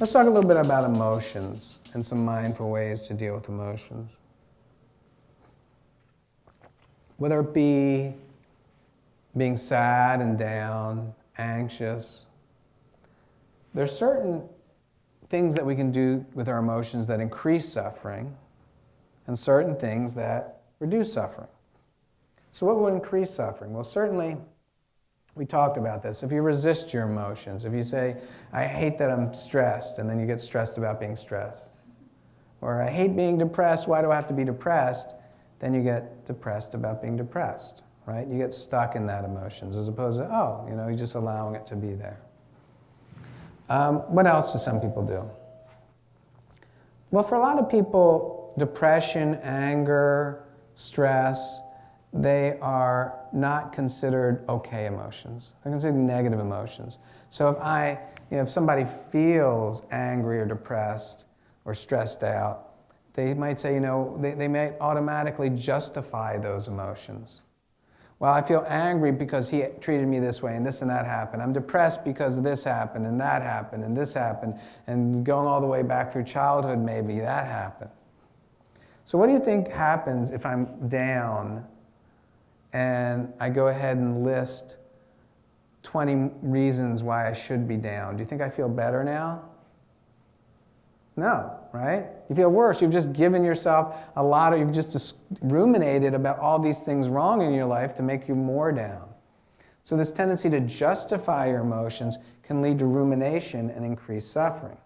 Let's talk a little bit about emotions and some mindful ways to deal with emotions. Whether it be being sad and down, anxious, there's certain things that we can do with our emotions that increase suffering and certain things that reduce suffering. So what will increase suffering? Well, certainly, we talked about this. If you resist your emotions, if you say, I hate that I'm stressed, and then you get stressed about being stressed. Or I hate being depressed, why do I have to be depressed? Then you get depressed about being depressed, right? You get stuck in that emotions as opposed to, you're just allowing it to be there. What else do some people do? Well, for a lot of people, depression, anger, stress, they are not considered okay emotions. They're considered negative emotions. So if somebody feels angry or depressed or stressed out, they might say, they might automatically justify those emotions. Well, I feel angry because he treated me this way and this and that happened. I'm depressed because this happened and that happened and this happened. And going all the way back through childhood, maybe that happened. So what do you think happens if I'm down and I go ahead and list 20 reasons why I should be down? Do you think I feel better now? No, right? You feel worse. You've just given yourself you've just ruminated about all these things wrong in your life to make you more down. So this tendency to justify your emotions can lead to rumination and increased suffering.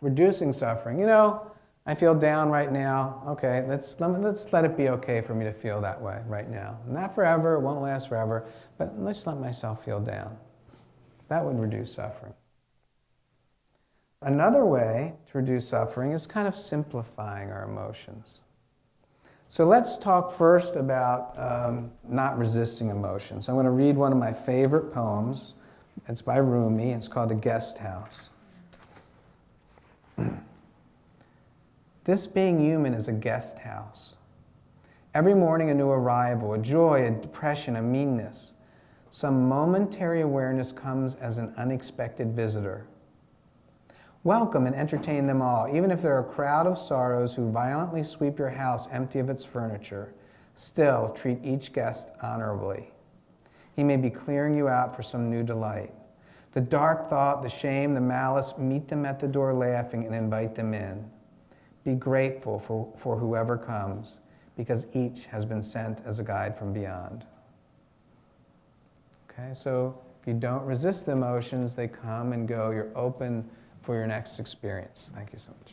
Reducing suffering. I feel down right now. Okay, let's let it be okay for me to feel that way right now. Not forever, it won't last forever, but let's let myself feel down. That would reduce suffering. Another way to reduce suffering is kind of simplifying our emotions. So let's talk first about not resisting emotions. I'm going to read one of my favorite poems. It's by Rumi. It's called The Guest House. This being human is a guest house. Every morning a new arrival, a joy, a depression, a meanness. Some momentary awareness comes as an unexpected visitor. Welcome and entertain them all, even if they're a crowd of sorrows who violently sweep your house empty of its furniture. Still, treat each guest honorably. He may be clearing you out for some new delight. The dark thought, the shame, the malice, meet them at the door laughing and invite them in. Be grateful for whoever comes, because each has been sent as a guide from beyond. Okay, so if you don't resist the emotions, they come and go. You're open for your next experience. Thank you so much.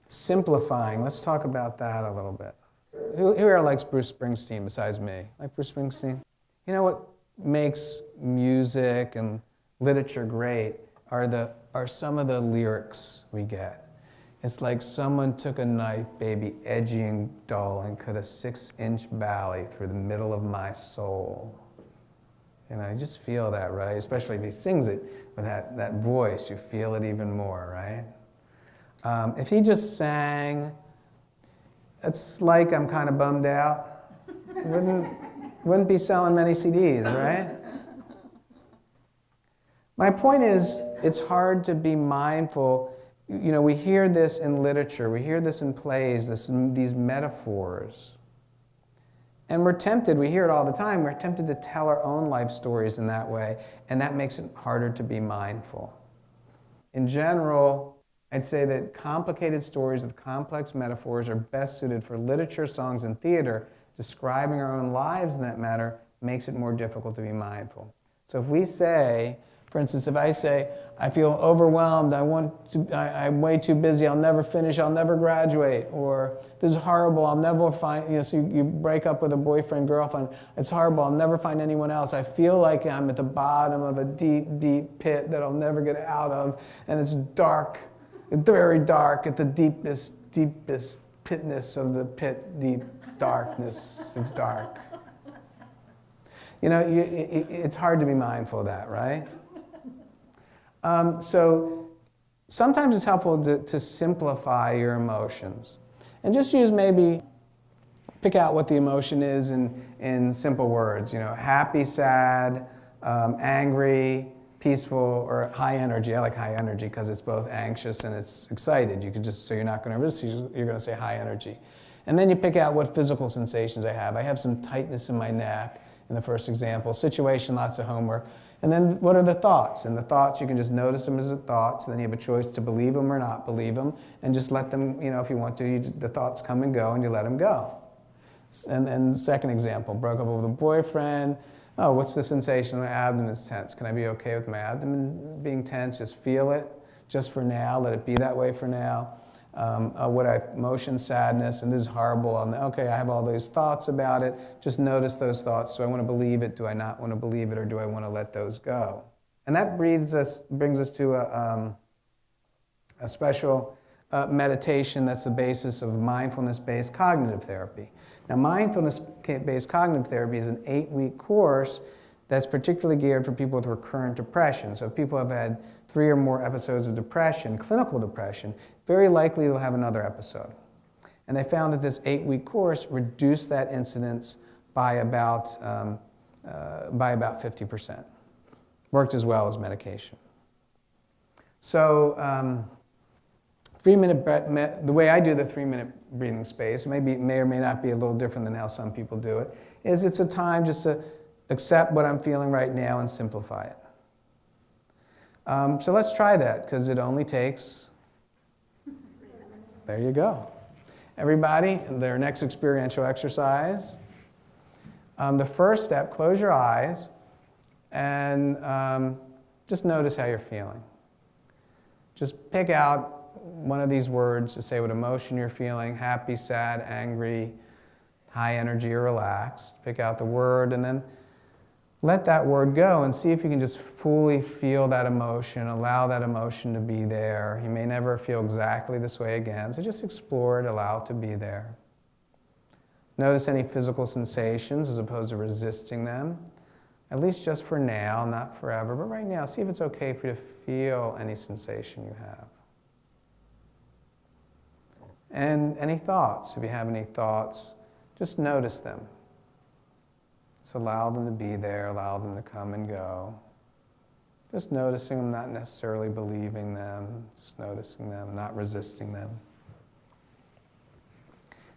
Simplifying, let's talk about that a little bit. Who here likes Bruce Springsteen besides me? Like Bruce Springsteen? You know what makes music and literature great are some of the lyrics we get. It's like someone took a knife, baby, edgy and dull, and cut a 6-inch valley through the middle of my soul. You just feel that, right? Especially if he sings it with that voice, you feel it even more, right? If he just sang, it's like I'm kind of bummed out. Wouldn't be selling many CDs, right? My point is, it's hard to be mindful. We hear this in literature, we hear this in plays, these metaphors. And we're tempted, we hear it all the time, we're tempted to tell our own life stories in that way, and that makes it harder to be mindful. In general, I'd say that complicated stories with complex metaphors are best suited for literature, songs, and theater. Describing our own lives in that matter makes it more difficult to be mindful. So if we say, for instance, if I say, I feel overwhelmed, I'm way too busy, I'll never finish, I'll never graduate, or this is horrible, I'll never find, so you break up with a boyfriend, girlfriend, it's horrible, I'll never find anyone else, I feel like I'm at the bottom of a deep, deep pit that I'll never get out of, and it's dark, it's very dark, at the deepest pitness of the pit, deep darkness, it's dark. It's hard to be mindful of that, right? So sometimes it's helpful to simplify your emotions. And just pick out what the emotion is in simple words. Happy, sad, angry, peaceful or high energy. I like high energy because it's both anxious and it's excited. You can just, so you're not going to risk, you're going to say high energy. And then you pick out what physical sensations I have. I have some tightness in my neck in the first example. Situation, lots of homework. And then what are the thoughts? And the thoughts, you can just notice them as the thoughts, and then you have a choice to believe them or not believe them, and just let them, if you want to, the thoughts come and go, and you let them go. And the second example, broke up with a boyfriend. Oh, what's the sensation? My abdomen is tense. Can I be okay with my abdomen being tense? Just feel it, just for now. Let it be that way for now. Emotion, sadness, and this is horrible. Okay, I have all these thoughts about it. Just notice those thoughts. Do I want to believe it? Do I not want to believe it? Or do I want to let those go? And that brings us to a special meditation that's the basis of mindfulness-based cognitive therapy. Now, mindfulness-based cognitive therapy is an 8-week course that's particularly geared for people with recurrent depression. So if people have had 3 or more episodes of depression, clinical depression, very likely they'll have another episode. And they found that this 8-week course reduced that incidence by about 50%. Worked as well as medication. So the way I do the 3-minute breathing space, may or may not be a little different than how some people do it, is it's a time just to accept what I'm feeling right now and simplify it. So let's try that, because it only takes, there you go. Everybody, their next experiential exercise. The first step, close your eyes and just notice how you're feeling. Just pick out one of these words to say what emotion you're feeling, happy, sad, angry, high energy, or relaxed. Pick out the word and then let that word go and see if you can just fully feel that emotion, allow that emotion to be there. You may never feel exactly this way again, so just explore it, allow it to be there. Notice any physical sensations as opposed to resisting them, at least just for now, not forever, but right now, see if it's okay for you to feel any sensation you have. And any thoughts, if you have any thoughts, just notice them. Just allow them to be there, allow them to come and go. Just noticing them, not necessarily believing them, just noticing them, not resisting them.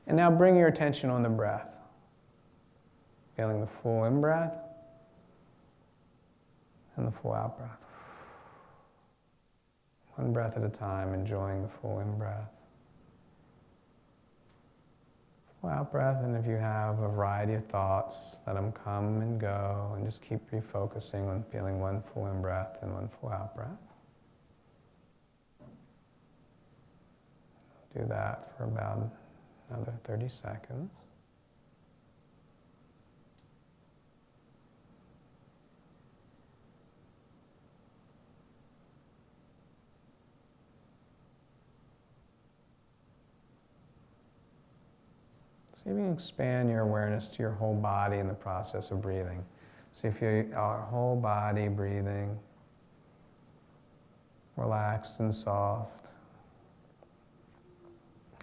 And now bring your attention on the breath. Feeling the full in-breath and the full out-breath. One breath at a time, enjoying the full in-breath. Out breath, and if you have a variety of thoughts, let them come and go, and just keep refocusing on feeling one full in breath and one full out breath. Do that for about another 30 seconds. See if you can expand your awareness to your whole body in the process of breathing. See if your whole body breathing, relaxed and soft.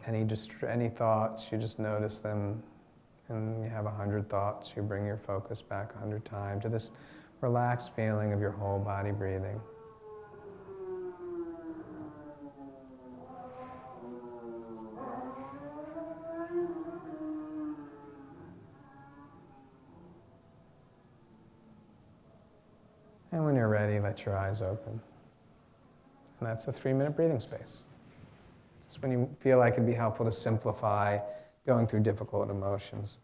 Any thoughts, you just notice them, and you have 100 thoughts, you bring your focus back 100 times to this relaxed feeling of your whole body breathing. And when you're ready, let your eyes open. And that's the 3-minute breathing space. Just when you feel like it'd be helpful to simplify going through difficult emotions.